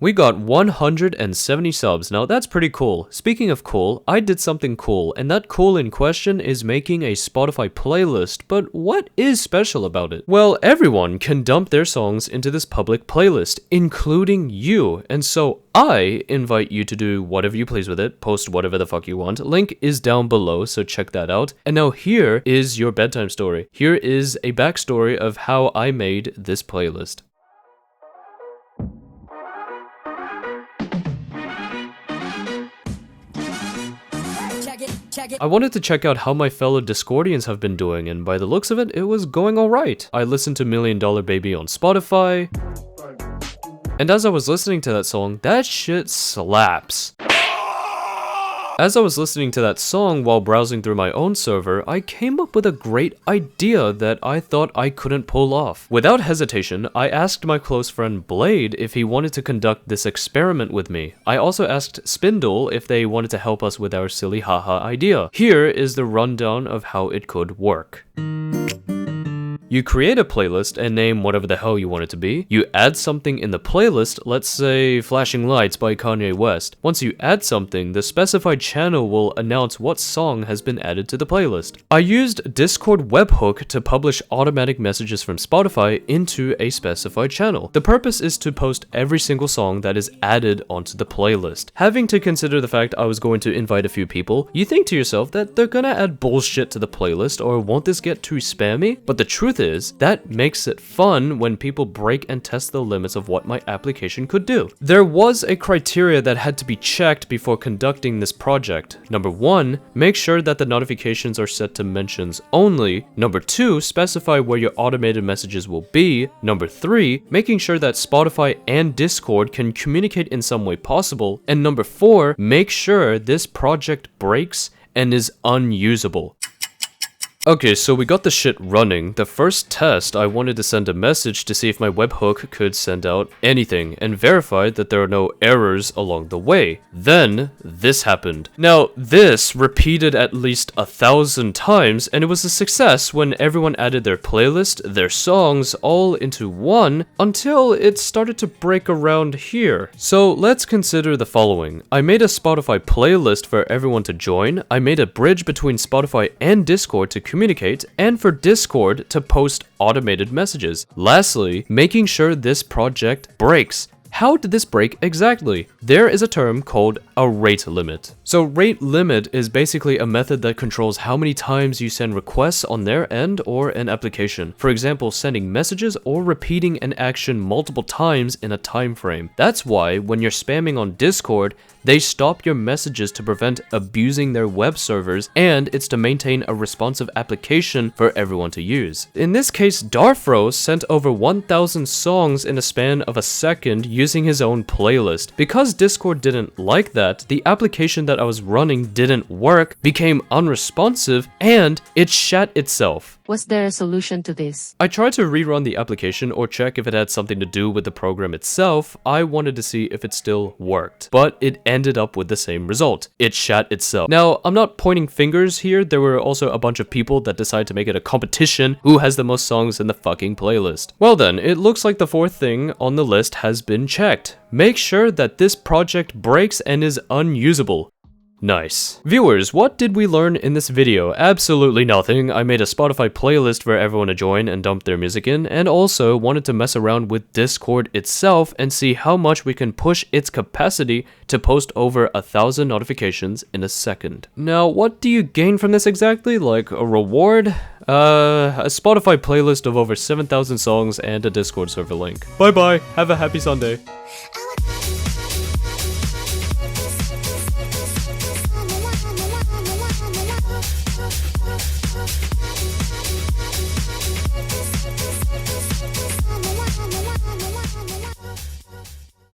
We got 170 subs. Now that's pretty cool. Speaking of cool, I did something cool, and that cool in question is making a Spotify playlist, but what is special about it? Well, everyone can dump their songs into this public playlist, including you, and so I invite you to do whatever you please with it, post whatever the fuck you want. Link is down below, so check that out. And now here is your bedtime story. Here is a backstory of how I made this playlist. I wanted to check out how my fellow Discordians have been doing, and by the looks of it, it was going alright. I listened to $1 Million Baby on Spotify, and as I was listening to that song, that shit slaps. As I was listening to that song while browsing through my own server, I came up with a great idea that I thought I couldn't pull off. Without hesitation, I asked my close friend Blade if he wanted to conduct this experiment with me. I also asked Spindle if they wanted to help us with our silly haha idea. Here is the rundown of how it could work. You create a playlist and name whatever the hell you want it to be. You add something in the playlist, let's say Flashing Lights by Kanye West. Once you add something, the specified channel will announce what song has been added to the playlist. I used Discord webhook to publish automatic messages from Spotify into a specified channel. The purpose is to post every single song that is added onto the playlist. Having to consider the fact I was going to invite a few people, you think to yourself that they're gonna add bullshit to the playlist, or won't this get too spammy? But the truth is, that makes it fun when people break and test the limits of what my application could do. There was a criteria that had to be checked before conducting this project. Number 1, make sure that the notifications are set to mentions only. Number 2, specify where your automated messages will be. Number 3, making sure that Spotify and Discord can communicate in some way possible. And number 4, make sure this project breaks and is unusable. Okay, so we got the shit running. The first test, I wanted to send a message to see if my webhook could send out anything, and verified that there are no errors along the way. Then, this happened. Now, this repeated at least 1,000 times, and it was a success when everyone added their playlist, their songs, all into one, until it started to break around here. So, let's consider the following. I made a Spotify playlist for everyone to join. I made a bridge between Spotify and Discord to communicate, and for Discord to post automated messages. Lastly, making sure this project breaks. How did this break exactly? There is a term called a rate limit. So rate limit is basically a method that controls how many times you send requests on their end or an application. For example, sending messages or repeating an action multiple times in a time frame. That's why when you're spamming on Discord, they stop your messages to prevent abusing their web servers, and it's to maintain a responsive application for everyone to use. In this case, Darfro sent over 1,000 songs in a span of a second using his own playlist. Because Discord didn't like that, the application that I was running didn't work, became unresponsive, and it shat itself. Was there a solution to this? I tried to rerun the application or check if it had something to do with the program itself. I wanted to see if it still worked, but it ended up with the same result. It shat itself. Now, I'm not pointing fingers here. There were also a bunch of people that decided to make it a competition who has the most songs in the fucking playlist. Well then, it looks like the fourth thing on the list has been checked. Make sure that this project breaks and is unusable. Nice. Viewers, what did we learn in this video? Absolutely nothing. I made a Spotify playlist for everyone to join and dump their music in, and also wanted to mess around with Discord itself and see how much we can push its capacity to post over 1,000 notifications in a second. Now, what do you gain from this exactly? Like a reward? A Spotify playlist of over 7,000 songs and a Discord server link. Bye bye, have a happy Sunday.